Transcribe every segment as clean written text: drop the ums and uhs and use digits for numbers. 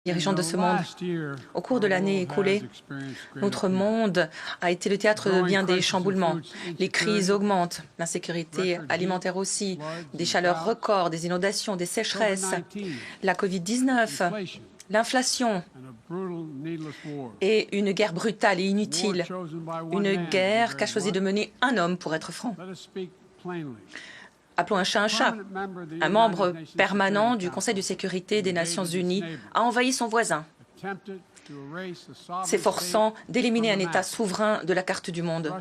Dirigeants de ce monde. Au cours de l'année écoulée, notre monde a été le théâtre de bien des chamboulements. Les crises augmentent, l'insécurité alimentaire aussi, des chaleurs records, des inondations, des sécheresses, la Covid-19, l'inflation et une guerre brutale et inutile. Une guerre qu'a choisi de mener un homme, pour être franc. Appelons un chat un chat. Un membre permanent du Conseil de sécurité des Nations Unies a envahi son voisin, s'efforçant d'éliminer un État souverain de la carte du monde.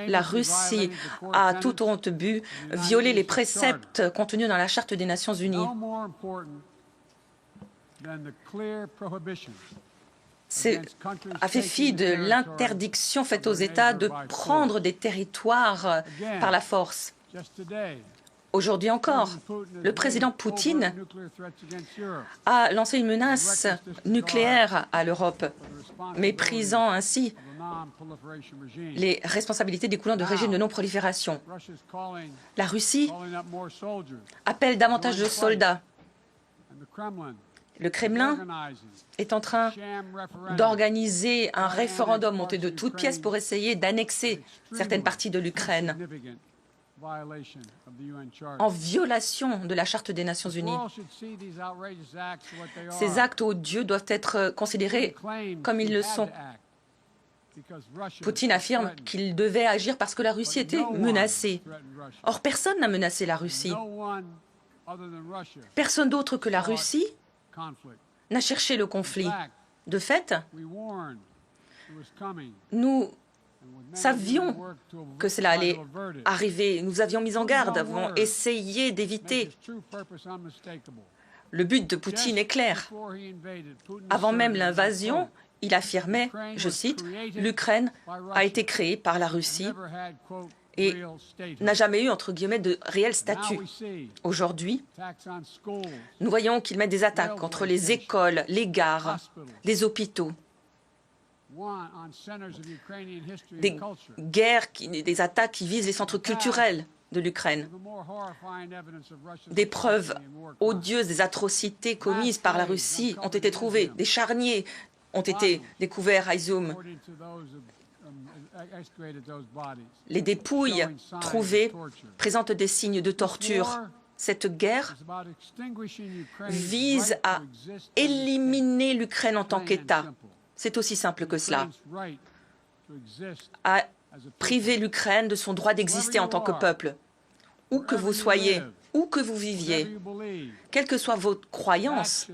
La Russie a, tout honte but, violé les préceptes contenus dans la Charte des Nations Unies. A fait fi de l'interdiction faite aux États de prendre des territoires par la force. Aujourd'hui encore, le président Poutine a lancé une menace nucléaire à l'Europe, méprisant ainsi les responsabilités découlant de régimes de non-prolifération. La Russie appelle davantage de soldats. Le Kremlin est en train d'organiser un référendum monté de toutes pièces pour essayer d'annexer certaines parties de l'Ukraine, en violation de la Charte des Nations Unies. Ces actes odieux doivent être considérés comme ils le sont. Poutine affirme qu'il devait agir parce que la Russie était menacée. Or, personne n'a menacé la Russie. Personne d'autre que la Russie n'a cherché le conflit. De fait, nous savions que cela allait arriver. Nous avions mis en garde, avons essayé d'éviter. Le but de Poutine est clair. Avant même l'invasion, il affirmait, je cite, « L'Ukraine a été créée par la Russie et n'a jamais eu, entre guillemets, de réel statut. » Aujourd'hui, nous voyons qu'il met des attaques contre les écoles, les gares, les hôpitaux, des attaques qui visent les centres culturels de l'Ukraine. Des preuves odieuses des atrocités commises par la Russie ont été trouvées. Des charniers ont été découverts à Izium. Les dépouilles trouvées présentent des signes de torture. Cette guerre vise à éliminer l'Ukraine en tant qu'État. C'est aussi simple que cela. À priver l'Ukraine de son droit d'exister en tant que peuple. Où que vous soyez, où que vous viviez, quelle que soit votre croyance,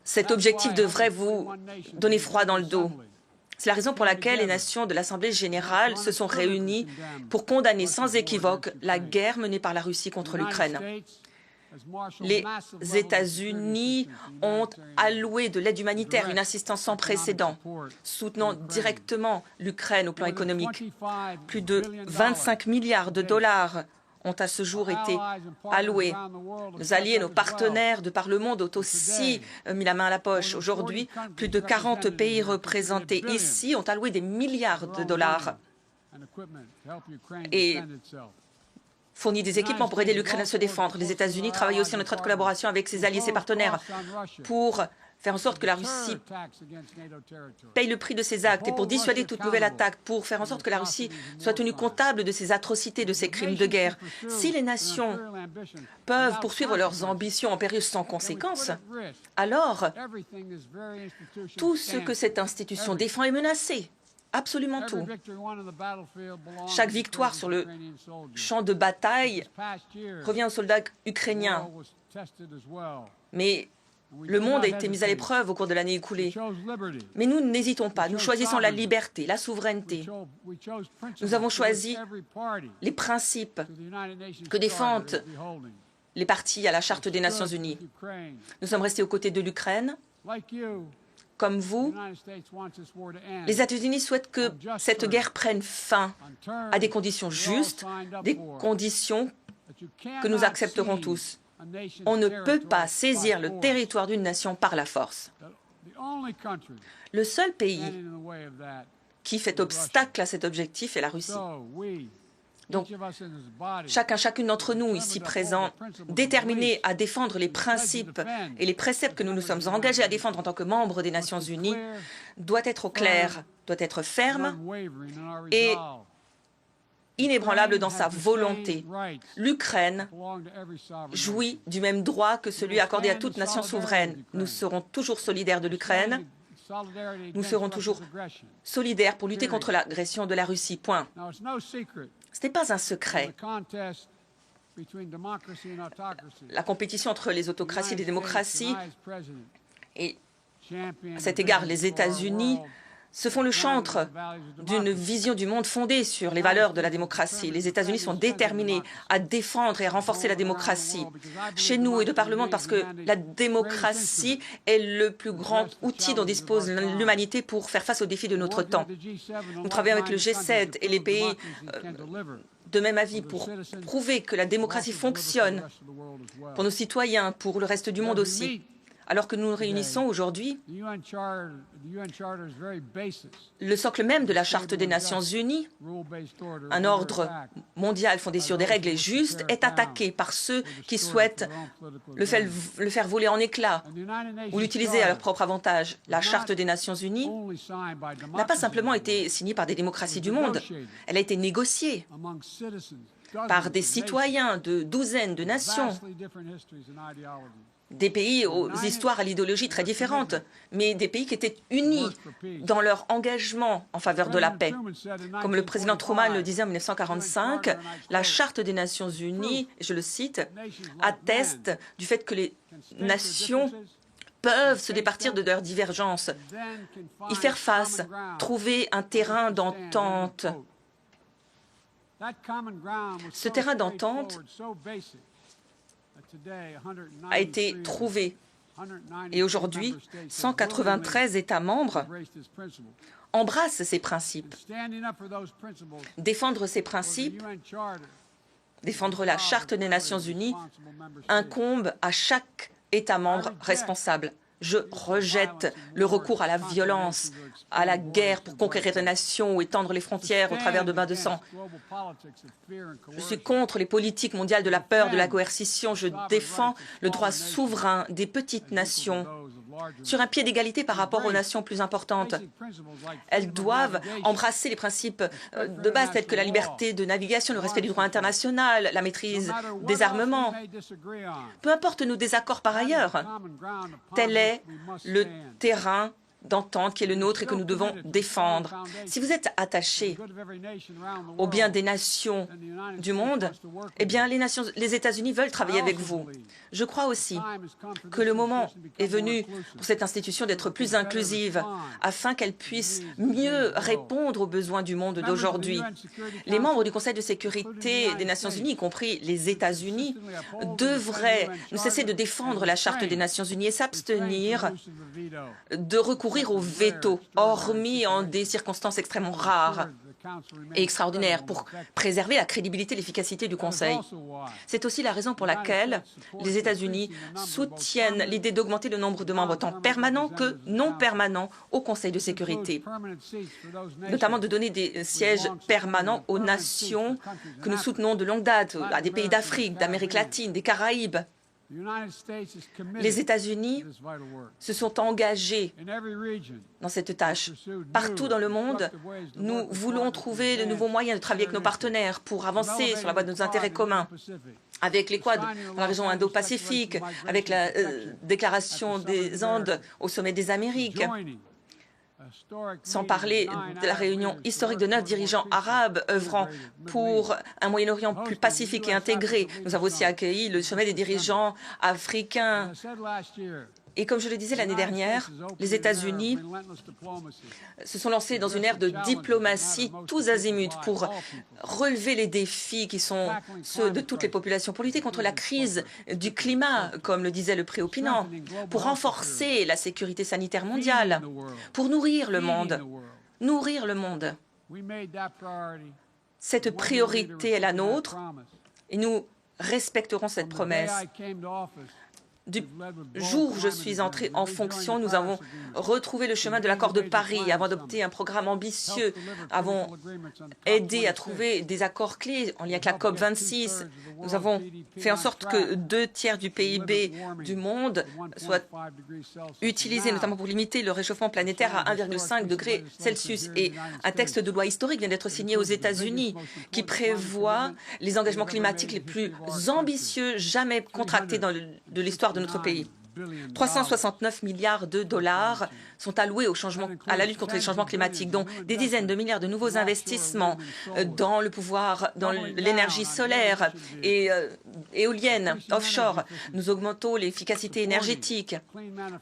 cet objectif devrait vous donner froid dans le dos. C'est la raison pour laquelle les nations de l'Assemblée générale se sont réunies pour condamner sans équivoque la guerre menée par la Russie contre l'Ukraine. Les États-Unis ont alloué de l'aide humanitaire, une assistance sans précédent, soutenant directement l'Ukraine au plan économique. Plus de 25 milliards de dollars ont à ce jour été alloués. Nos alliés, nos partenaires de par le monde ont aussi mis la main à la poche. Aujourd'hui, plus de 40 pays représentés ici ont alloué des milliards de dollars et fournit des équipements pour aider l'Ukraine à se défendre. Les États-Unis travaillent aussi en étroite collaboration avec ses alliés et ses partenaires pour faire en sorte que la Russie paye le prix de ses actes et pour dissuader toute nouvelle attaque, pour faire en sorte que la Russie soit tenue comptable de ses atrocités, de ses crimes de guerre. Si les nations peuvent poursuivre leurs ambitions en péril sans conséquence, alors tout ce que cette institution défend est menacé. Absolument tout. Chaque victoire sur le champ de bataille revient aux soldats ukrainiens. Mais le monde a été mis à l'épreuve au cours de l'année écoulée. Mais nous n'hésitons pas. Nous choisissons la liberté, la souveraineté. Nous avons choisi les principes que défendent les partis à la Charte des Nations Unies. Nous sommes restés aux côtés de l'Ukraine. Comme vous, les États-Unis souhaitent que cette guerre prenne fin à des conditions justes, des conditions que nous accepterons tous. On ne peut pas saisir le territoire d'une nation par la force. Le seul pays qui fait obstacle à cet objectif est la Russie. Donc, chacune d'entre nous ici présents, déterminés à défendre les principes et les préceptes que nous nous sommes engagés à défendre en tant que membres des Nations Unies, doit être au clair, doit être ferme et inébranlable dans sa volonté. L'Ukraine jouit du même droit que celui accordé à toute nation souveraine. Nous serons toujours solidaires de l'Ukraine. Nous serons toujours solidaires pour lutter contre l'agression de la Russie. Point. Ce n'est pas un secret. La compétition entre les autocraties et les démocraties, et à cet égard, les États-Unis se font le chantre d'une vision du monde fondée sur les valeurs de la démocratie. Les États-Unis sont déterminés à défendre et à renforcer la démocratie chez nous et de par le monde parce que la démocratie est le plus grand outil dont dispose l'humanité pour faire face aux défis de notre temps. Nous travaillons avec le G7 et les pays de même avis pour prouver que la démocratie fonctionne pour nos citoyens, pour le reste du monde aussi. Alors que nous nous réunissons aujourd'hui, le socle même de la Charte des Nations Unies, un ordre mondial fondé sur des règles et justes, est attaqué par ceux qui souhaitent le faire voler en éclats ou l'utiliser à leur propre avantage. La Charte des Nations Unies n'a pas simplement été signée par des démocraties du monde, elle a été négociée par des citoyens de douzaines de nations, des pays aux histoires et l'idéologie très différentes, mais des pays qui étaient unis dans leur engagement en faveur de la paix. Comme le président Truman le disait en 1945, la Charte des Nations Unies, je le cite, atteste du fait que les nations peuvent se départir de leurs divergences, y faire face, trouver un terrain d'entente. Ce terrain d'entente a été trouvé. Et aujourd'hui, 193 États membres embrassent ces principes. Défendre ces principes, défendre la Charte des Nations Unies, incombe à chaque État membre responsable. Je rejette le recours à la violence, à la guerre pour conquérir les nations ou étendre les frontières au travers de bains de sang. Je suis contre les politiques mondiales de la peur, de la coercition. Je défends le droit souverain des petites nations sur un pied d'égalité par rapport aux nations plus importantes. Elles doivent embrasser les principes de base tels que la liberté de navigation, le respect du droit international, la maîtrise des armements. Peu importe nos désaccords par ailleurs, tel est le terrain d'entente qui est le nôtre et que nous devons défendre. Si vous êtes attachés au bien des nations du monde, eh bien les États-Unis veulent travailler avec vous. Je crois aussi que le moment est venu pour cette institution d'être plus inclusive afin qu'elle puisse mieux répondre aux besoins du monde d'aujourd'hui. Les membres du Conseil de sécurité des Nations Unies, y compris les États-Unis, devraient ne cesser de défendre la Charte des Nations Unies et s'abstenir de recourir au veto, hormis en des circonstances extrêmement rares et extraordinaires, pour préserver la crédibilité et l'efficacité du Conseil. C'est aussi la raison pour laquelle les États-Unis soutiennent l'idée d'augmenter le nombre de membres tant permanents que non permanents au Conseil de sécurité, notamment de donner des sièges permanents aux nations que nous soutenons de longue date, à des pays d'Afrique, d'Amérique latine, des Caraïbes. Les États-Unis se sont engagés dans cette tâche. Partout dans le monde, nous voulons trouver de nouveaux moyens de travailler avec nos partenaires pour avancer sur la voie de nos intérêts communs. Avec les Quads dans la région Indo-Pacifique, avec la déclaration des Andes au sommet des Amériques, sans parler de la réunion historique de 9 dirigeants arabes œuvrant pour un Moyen-Orient plus pacifique et intégré. Nous avons aussi accueilli le sommet des dirigeants africains. Et comme je le disais l'année dernière, les États-Unis se sont lancés dans une ère de diplomatie tous azimuts pour relever les défis qui sont ceux de toutes les populations, pour lutter contre la crise du climat, comme le disait le préopinant, pour renforcer la sécurité sanitaire mondiale, pour nourrir le monde. Nourrir le monde. Cette priorité est la nôtre et nous respecterons cette promesse. Du jour où je suis entrée en fonction, nous avons retrouvé le chemin de l'accord de Paris, avons adopté un programme ambitieux, avons aidé à trouver des accords clés en lien avec la COP26. Nous avons fait en sorte que 2/3 du PIB du monde soient utilisés, notamment pour limiter le réchauffement planétaire à 1,5 degré Celsius. Et un texte de loi historique vient d'être signé aux États-Unis qui prévoit les engagements climatiques les plus ambitieux jamais contractés de l'histoire de notre pays. 369 milliards de dollars sont alloués à la lutte contre les changements climatiques, dont des dizaines de milliards de nouveaux investissements dans le pouvoir, dans l'énergie solaire et éolienne, offshore. Nous augmentons l'efficacité énergétique.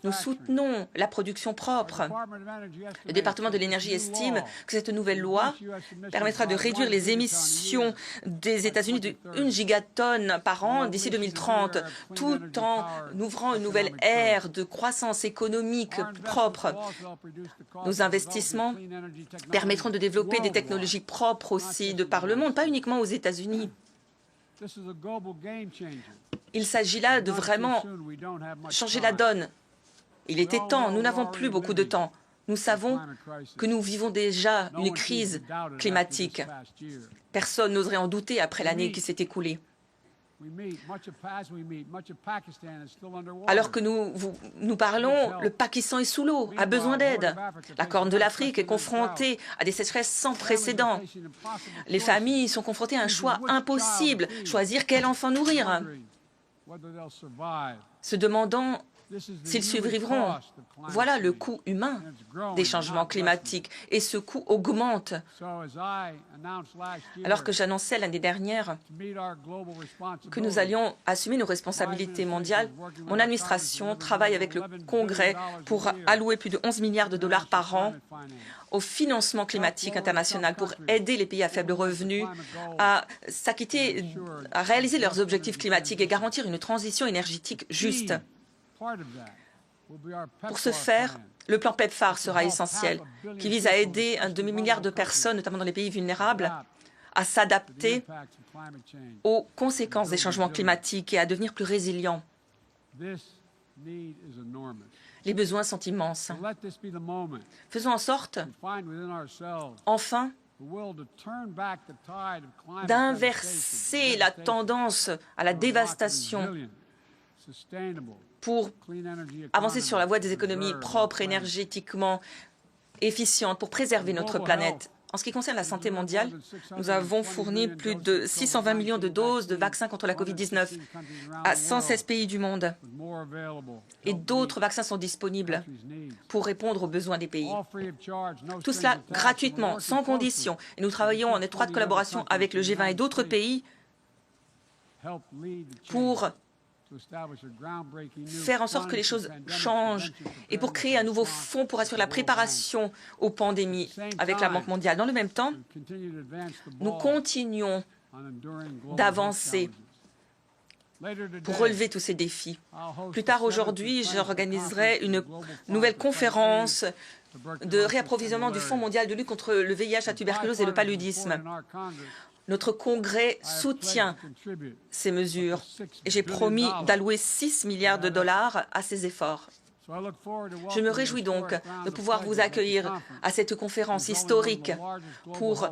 Nous soutenons la production propre. Le département de l'énergie estime que cette nouvelle loi permettra de réduire les émissions des États-Unis de 1 gigatonne par an d'ici 2030, tout en ouvrant une nouvelle ère de croissance économique propre. Nos investissements permettront de développer des technologies propres aussi de par le monde, pas uniquement aux États-Unis. Il s'agit là de vraiment changer la donne. Il était temps, nous n'avons plus beaucoup de temps. Nous savons que nous vivons déjà une crise climatique. Personne n'oserait en douter après l'année qui s'est écoulée. Alors que nous parlons, le Pakistan est sous l'eau, a besoin d'aide. La Corne de l'Afrique est confrontée à des sécheresses sans précédent. Les familles sont confrontées à un choix impossible, choisir quel enfant nourrir, se demandant s'ils survivront. Voilà le coût humain des changements climatiques et ce coût augmente. Alors que j'annonçais l'année dernière que nous allions assumer nos responsabilités mondiales, mon administration travaille avec le Congrès pour allouer plus de 11 milliards de dollars par an au financement climatique international pour aider les pays à faible revenu à s'acquitter, à réaliser leurs objectifs climatiques et garantir une transition énergétique juste. Pour ce faire, le plan PEPFAR sera essentiel, qui vise à aider un demi-milliard de personnes, notamment dans les pays vulnérables, à s'adapter aux conséquences des changements climatiques et à devenir plus résilients. Les besoins sont immenses. Faisons en sorte, enfin, d'inverser la tendance à la dévastation pour avancer sur la voie des économies propres, énergétiquement efficientes, pour préserver notre planète. En ce qui concerne la santé mondiale, nous avons fourni plus de 620 millions de doses de vaccins contre la COVID-19 à 116 pays du monde. Et d'autres vaccins sont disponibles pour répondre aux besoins des pays. Tout cela gratuitement, sans condition. Et nous travaillons en étroite collaboration avec le G20 et d'autres pays pour faire en sorte que les choses changent et pour créer un nouveau fonds pour assurer la préparation aux pandémies avec la Banque mondiale. Dans le même temps, nous continuons d'avancer pour relever tous ces défis. Plus tard aujourd'hui, j'organiserai une nouvelle conférence de réapprovisionnement du Fonds mondial de lutte contre le VIH, la tuberculose et le paludisme. Notre Congrès soutient ces mesures et j'ai promis d'allouer 6 milliards de dollars à ces efforts. Je me réjouis donc de pouvoir vous accueillir à cette conférence historique pour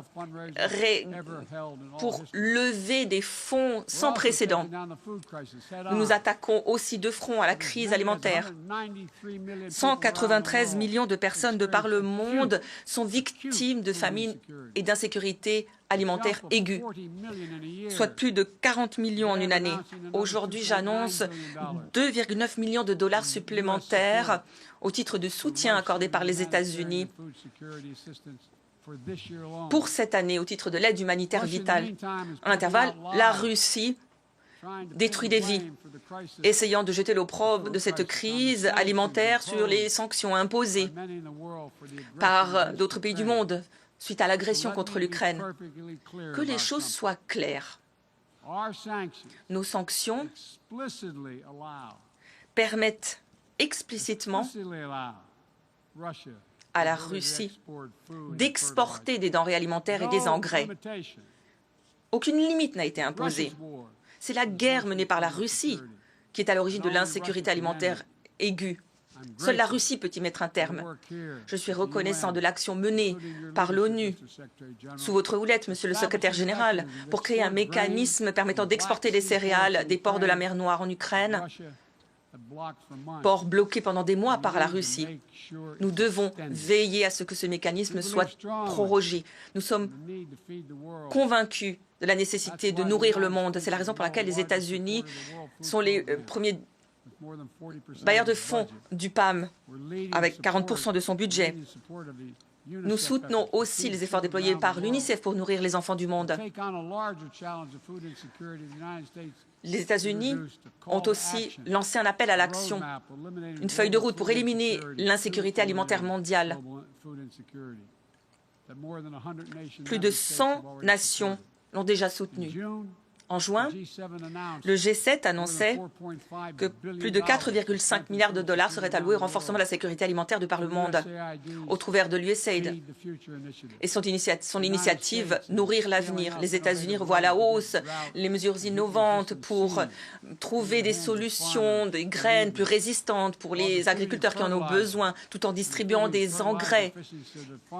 lever des fonds sans précédent. Nous nous attaquons aussi de front à la crise alimentaire. 193 millions de personnes de par le monde sont victimes de famine et d'insécurité alimentaire aiguë, soit plus de 40 millions en une année. Aujourd'hui, j'annonce 2,9 millions de dollars supplémentaires au titre de soutien accordé par les États-Unis pour cette année au titre de l'aide humanitaire vitale. En intervalle, la Russie détruit des vies, essayant de jeter l'opprobre de cette crise alimentaire sur les sanctions imposées par d'autres pays du monde suite à l'agression contre l'Ukraine. Que les choses soient claires. Nos sanctions permettent explicitement à la Russie d'exporter des denrées alimentaires et des engrais. Aucune limite n'a été imposée. C'est la guerre menée par la Russie qui est à l'origine de l'insécurité alimentaire aiguë. Seule la Russie peut y mettre un terme. Je suis reconnaissant de l'action menée par l'ONU, sous votre houlette, Monsieur le Secrétaire général, pour créer un mécanisme permettant d'exporter des céréales des ports de la mer Noire en Ukraine, port bloqué pendant des mois par la Russie. Nous devons veiller à ce que ce mécanisme soit prorogé. Nous sommes convaincus de la nécessité de nourrir le monde. C'est la raison pour laquelle les États-Unis sont les premiers bailleurs de fonds du PAM, avec 40% de son budget. Nous soutenons aussi les efforts déployés par l'UNICEF pour nourrir les enfants du monde. Les États-Unis ont aussi lancé un appel à l'action, une feuille de route pour éliminer l'insécurité alimentaire mondiale. Plus de 100 nations l'ont déjà soutenu. En juin, le G7 annonçait que plus de 4,5 milliards de dollars seraient alloués au renforcement de la sécurité alimentaire de par le monde, au travers de l'USAID. Et son initiative Nourrir l'avenir. Les États-Unis revoient à la hausse les mesures innovantes pour trouver des solutions, des graines plus résistantes pour les agriculteurs qui en ont besoin, tout en distribuant des engrais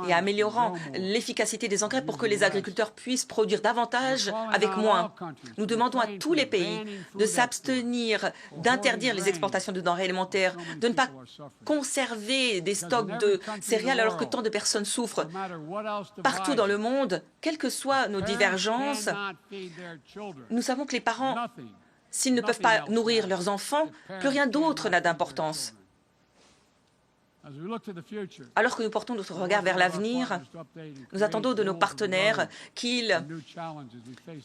et améliorant l'efficacité des engrais pour que les agriculteurs puissent produire davantage avec moins. Nous demandons à tous les pays de s'abstenir d'interdire les exportations de denrées alimentaires, de ne pas conserver des stocks de céréales alors que tant de personnes souffrent. Partout dans le monde, quelles que soient nos divergences, nous savons que les parents, s'ils ne peuvent pas nourrir leurs enfants, plus rien d'autre n'a d'importance. Alors que nous portons notre regard vers l'avenir, nous attendons de nos partenaires qu'ils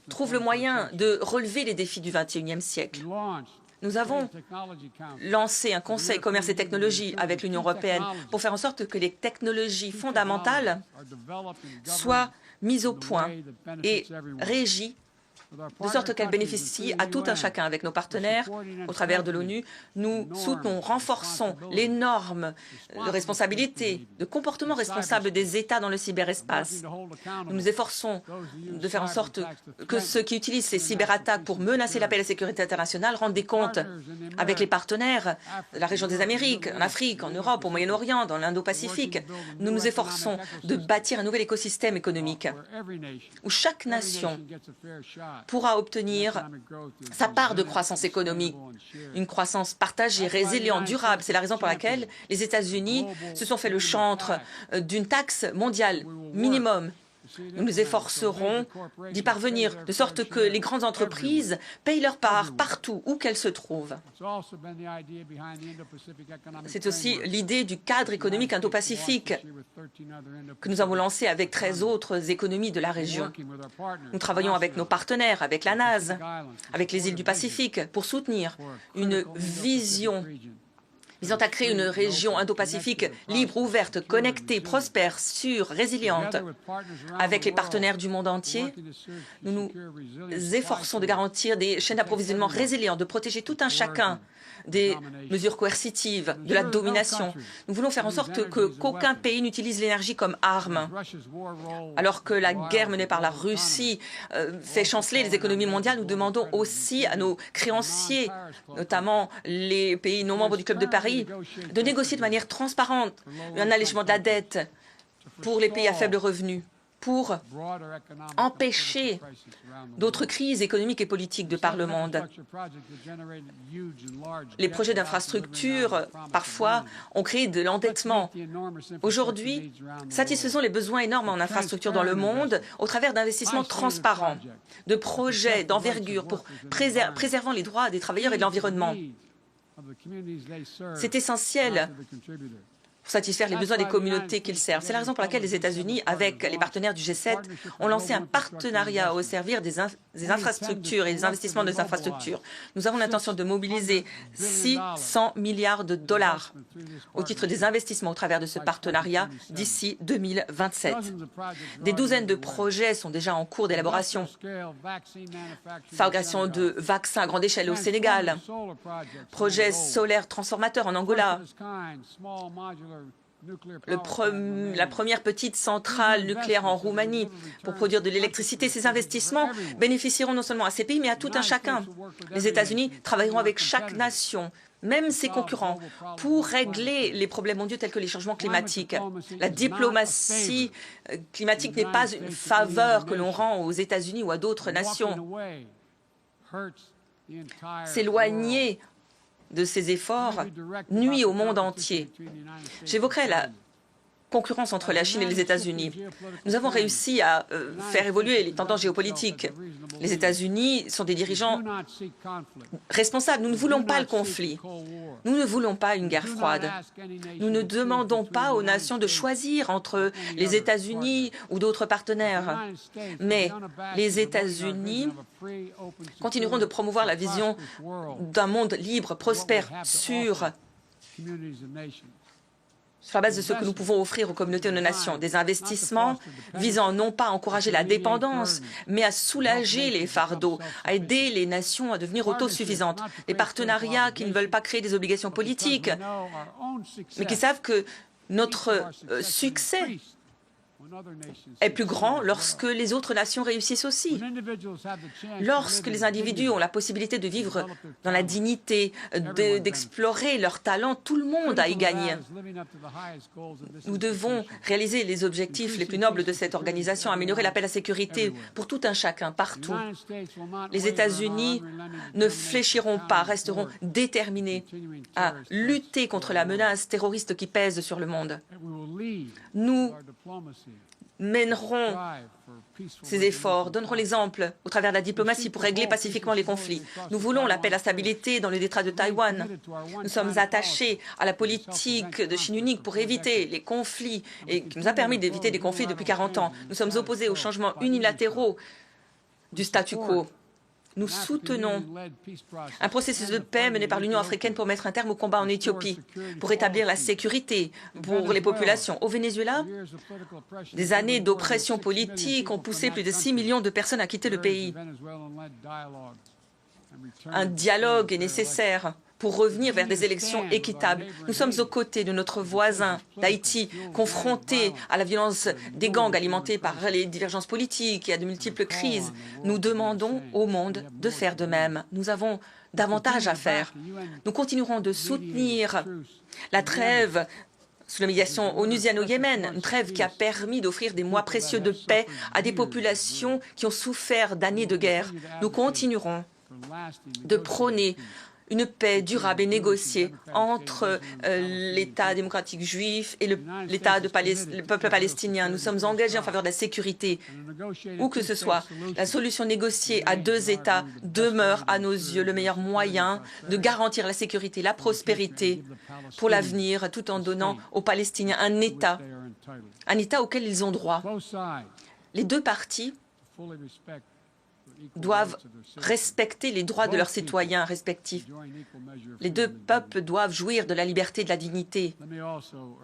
trouvent le moyen de relever les défis du XXIe siècle. Nous avons lancé un Conseil commerce et technologie avec l'Union européenne pour faire en sorte que les technologies fondamentales soient mises au point et régies de sorte qu'elle bénéficie à tout un chacun. Avec nos partenaires, au travers de l'ONU, nous soutenons, renforçons les normes de responsabilité, de comportement responsable des États dans le cyberespace. Nous nous efforçons de faire en sorte que ceux qui utilisent ces cyberattaques pour menacer la paix et la sécurité internationale rendent des comptes avec les partenaires de la région des Amériques, en Afrique, en Europe, au Moyen-Orient, dans l'Indo-Pacifique. Nous nous efforçons de bâtir un nouvel écosystème économique où chaque nation pourra obtenir sa part de croissance économique, une croissance partagée, résiliente, durable. C'est la raison pour laquelle les États-Unis se sont fait le chantre d'une taxe mondiale minimum. Nous nous efforcerons d'y parvenir, de sorte que les grandes entreprises payent leur part partout où qu'elles se trouvent. C'est aussi l'idée du cadre économique indo-pacifique que nous avons lancé avec 13 autres économies de la région. Nous travaillons avec nos partenaires, avec la NAS, avec les îles du Pacifique, pour soutenir une vision visant à créer une région Indo-Pacifique libre, ouverte, connectée, prospère, sûre, résiliente. Avec les partenaires du monde entier, nous nous efforçons de garantir des chaînes d'approvisionnement résilientes, de protéger tout un chacun des mesures coercitives, de la domination. Nous voulons faire en sorte qu'aucun pays n'utilise l'énergie comme arme. Alors que la guerre menée par la Russie fait chanceler les économies mondiales, nous demandons aussi à nos créanciers, notamment les pays non membres du Club de Paris, de négocier de manière transparente un allègement de la dette pour les pays à faible revenu, pour empêcher d'autres crises économiques et politiques de par le monde. Les projets d'infrastructure, parfois, ont créé de l'endettement. Aujourd'hui, satisfaisons les besoins énormes en infrastructure dans le monde au travers d'investissements transparents, de projets d'envergure pour préservant les droits des travailleurs et de l'environnement. C'est essentiel pour satisfaire les besoins des communautés qu'ils servent. C'est la raison pour laquelle les États-Unis, avec les partenaires du G7, ont lancé un partenariat au service des infrastructures et des investissements des infrastructures. Nous avons l'intention de mobiliser 600 milliards de dollars au titre des investissements au travers de ce partenariat d'ici 2027. Des douzaines de projets sont déjà en cours d'élaboration. Fabrication de vaccins à grande échelle au Sénégal, projets solaires transformateurs en Angola, la première petite centrale nucléaire en Roumanie pour produire de l'électricité. Ces investissements bénéficieront non seulement à ces pays, mais à tout un chacun. Les États-Unis travailleront avec chaque nation, même ses concurrents, pour régler les problèmes mondiaux tels que les changements climatiques. La diplomatie climatique n'est pas une faveur que l'on rend aux États-Unis ou à d'autres nations. S'éloigner de ces efforts nuit au monde entier. J'évoquerai la concurrence entre la Chine et les États-Unis. Nous avons réussi à faire évoluer les tendances géopolitiques. Les États-Unis sont des dirigeants responsables. Nous ne voulons pas le conflit. Nous ne voulons pas une guerre froide. Nous ne demandons pas aux nations de choisir entre les États-Unis ou d'autres partenaires. Mais les États-Unis continueront de promouvoir la vision d'un monde libre, prospère, sûr, sur la base de ce que nous pouvons offrir aux communautés et aux nations. Des investissements visant non pas à encourager la dépendance, mais à soulager les fardeaux, à aider les nations à devenir autosuffisantes. Des partenariats qui ne veulent pas créer des obligations politiques, mais qui savent que notre succès est plus grand lorsque les autres nations réussissent aussi. Lorsque les individus ont la possibilité de vivre dans la dignité, d'explorer leurs talents, tout le monde a y gagné. Nous devons réaliser les objectifs les plus nobles de cette organisation, améliorer la paix et la sécurité pour tout un chacun, partout. Les États-Unis ne fléchiront pas, resteront déterminés à lutter contre la menace terroriste qui pèse sur le monde. Nous mènerons ces efforts, donnerons l'exemple au travers de la diplomatie pour régler pacifiquement les conflits. Nous voulons la paix et la stabilité dans le détroit de Taïwan. Nous sommes attachés à la politique de Chine unique pour éviter les conflits et qui nous a permis d'éviter des conflits depuis 40 ans. Nous sommes opposés aux changements unilatéraux du statu quo. Nous soutenons un processus de paix mené par l'Union africaine pour mettre un terme au combat en Éthiopie, pour établir la sécurité pour les populations. Au Venezuela, des années d'oppression politique ont poussé plus de 6 millions de personnes à quitter le pays. Un dialogue est nécessaire pour revenir vers des élections équitables. Nous sommes aux côtés de notre voisin d'Haïti, confronté à la violence des gangs alimentés par les divergences politiques et à de multiples crises. Nous demandons au monde de faire de même. Nous avons davantage à faire. Nous continuerons de soutenir la trêve sous la médiation onusiano-yémen, une trêve qui a permis d'offrir des mois précieux de paix à des populations qui ont souffert d'années de guerre. Nous continuerons de prôner une paix durable et négociée entre l'État démocratique juif et le peuple palestinien. Nous sommes engagés en faveur de la sécurité. Où que ce soit, la solution négociée à 2 États demeure à nos yeux le meilleur moyen de garantir la sécurité, la prospérité pour l'avenir, tout en donnant aux Palestiniens un État auquel ils ont droit. Les deux parties doivent respecter les droits de leurs citoyens respectifs. Les deux peuples doivent jouir de la liberté et de la dignité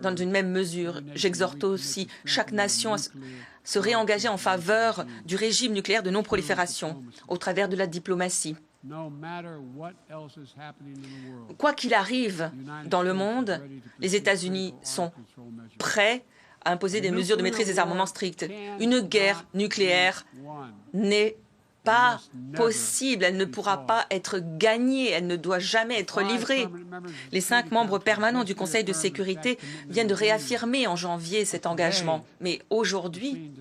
dans une même mesure. J'exhorte aussi chaque nation à se réengager en faveur du régime nucléaire de non-prolifération au travers de la diplomatie. Quoi qu'il arrive dans le monde, les États-Unis sont prêts à imposer des mesures de maîtrise des armements strictes. Une guerre nucléaire n'est pas possible, elle ne pourra pas être gagnée, elle ne doit jamais être livrée. Les 5 membres permanents du Conseil de sécurité viennent de réaffirmer en janvier cet engagement. Mais aujourd'hui,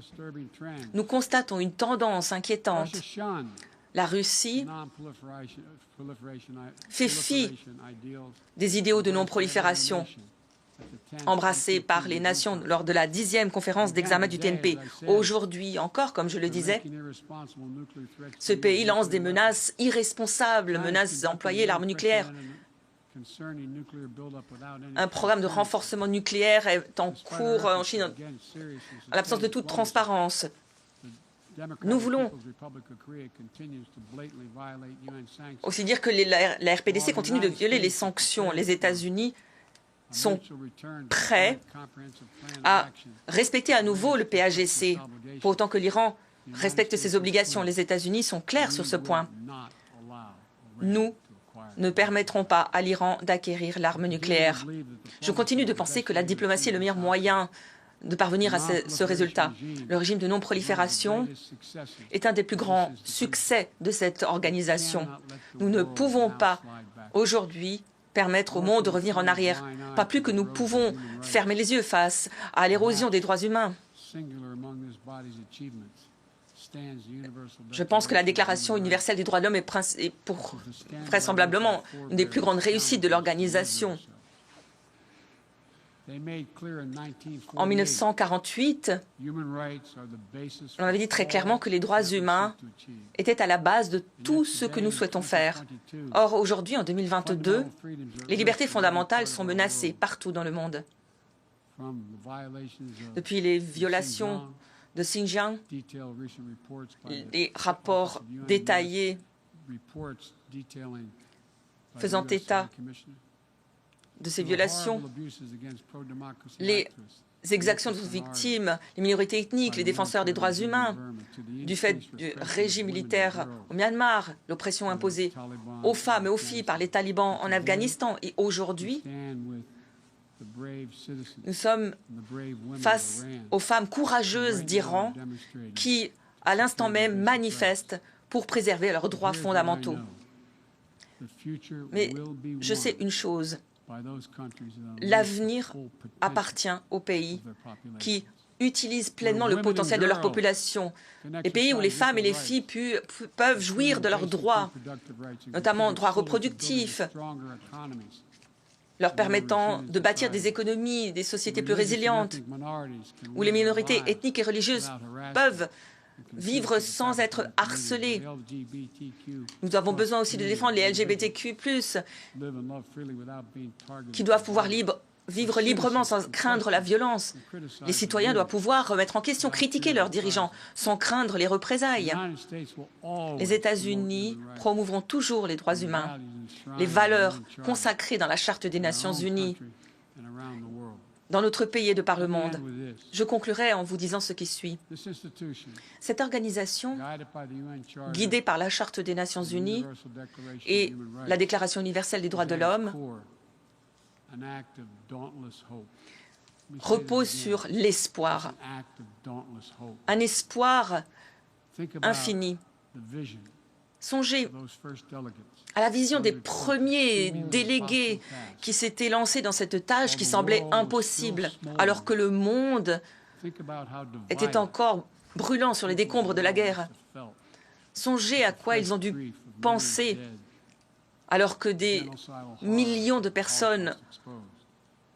nous constatons une tendance inquiétante. La Russie fait fi des idéaux de non-prolifération embrassés par les nations lors de la 10e conférence d'examen du TNP. Aujourd'hui encore, comme je le disais, ce pays lance des menaces irresponsables, menaces d'employer l'arme nucléaire. Un programme de renforcement nucléaire est en cours en Chine, en l'absence de toute transparence. Nous voulons aussi dire que la RPDC continue de violer les sanctions. Les États-Unis sont prêts à respecter à nouveau le PAGC, pour autant que l'Iran respecte ses obligations. Les États-Unis sont clairs sur ce point. Nous ne permettront pas à l'Iran d'acquérir l'arme nucléaire. Je continue de penser que la diplomatie est le meilleur moyen de parvenir à ce résultat. Le régime de non-prolifération est un des plus grands succès de cette organisation. Nous ne pouvons pas, aujourd'hui, permettre au monde de revenir en arrière. Pas plus que nous pouvons fermer les yeux face à l'érosion des droits humains. Je pense que la Déclaration universelle des droits de l'homme est vraisemblablement une des plus grandes réussites de l'organisation. En 1948, on avait dit très clairement que les droits humains étaient à la base de tout ce que nous souhaitons faire. Or, aujourd'hui, en 2022, les libertés fondamentales sont menacées partout dans le monde. Depuis les violations de Xinjiang, les rapports détaillés faisant état de ces violations, les exactions de victimes, les minorités ethniques, les défenseurs des droits humains, du fait du régime militaire au Myanmar, l'oppression imposée aux femmes et aux filles par les talibans en Afghanistan. Et aujourd'hui, nous sommes face aux femmes courageuses d'Iran qui, à l'instant même, manifestent pour préserver leurs droits fondamentaux. Mais je sais une chose, l'avenir appartient aux pays qui utilisent pleinement le potentiel de leur population. Les pays où les femmes et les filles peuvent jouir de leurs droits, notamment droits reproductifs, leur permettant de bâtir des économies, des sociétés plus résilientes, où les minorités ethniques et religieuses peuvent vivre sans être harcelées. Nous avons besoin aussi de défendre les LGBTQ+, qui doivent pouvoir vivre librement sans craindre la violence. Les citoyens doivent pouvoir remettre en question, critiquer leurs dirigeants sans craindre les représailles. Les États-Unis promouvront toujours les droits humains, les valeurs consacrées dans la Charte des Nations Unies, dans notre pays et de par le monde. Je conclurai en vous disant ce qui suit. Cette organisation, guidée par la Charte des Nations Unies et la Déclaration universelle des droits de l'homme, repose sur l'espoir, un espoir infini. Songez à la vision des premiers délégués qui s'étaient lancés dans cette tâche qui semblait impossible, alors que le monde était encore brûlant sur les décombres de la guerre. Songez à quoi ils ont dû penser alors que des millions de personnes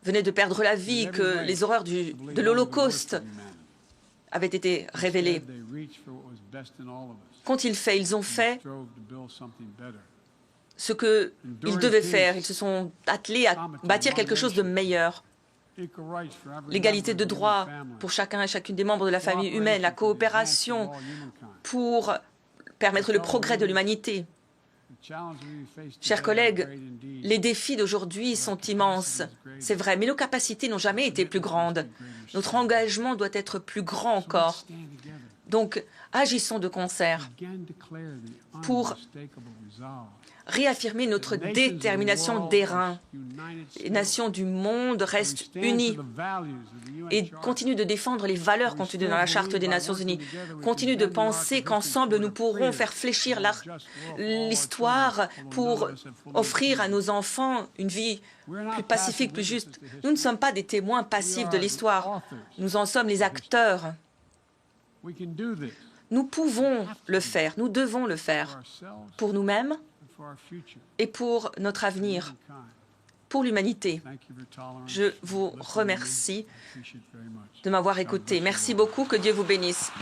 venaient de perdre la vie, que les horreurs de l'Holocauste avaient été révélées. Qu'ont-ils fait? Ils ont fait ce qu'ils devaient faire. Ils se sont attelés à bâtir quelque chose de meilleur. L'égalité de droits pour chacun et chacune des membres de la famille humaine, la coopération pour permettre le progrès de l'humanité. Chers collègues, les défis d'aujourd'hui sont immenses, c'est vrai, mais nos capacités n'ont jamais été plus grandes. Notre engagement doit être plus grand encore. Donc, agissons de concert pour réaffirmer notre détermination d'airain. Les nations du monde restent unies et continuent de défendre les valeurs contenues dans la Charte des Nations Unies. Continuent de penser qu'ensemble, nous pourrons faire fléchir l'histoire pour offrir à nos enfants une vie plus pacifique, plus juste. Nous ne sommes pas des témoins passifs de l'histoire. Nous en sommes les acteurs. Nous pouvons le faire, nous devons le faire pour nous-mêmes et pour notre avenir, pour l'humanité. Je vous remercie de m'avoir écouté. Merci beaucoup, que Dieu vous bénisse.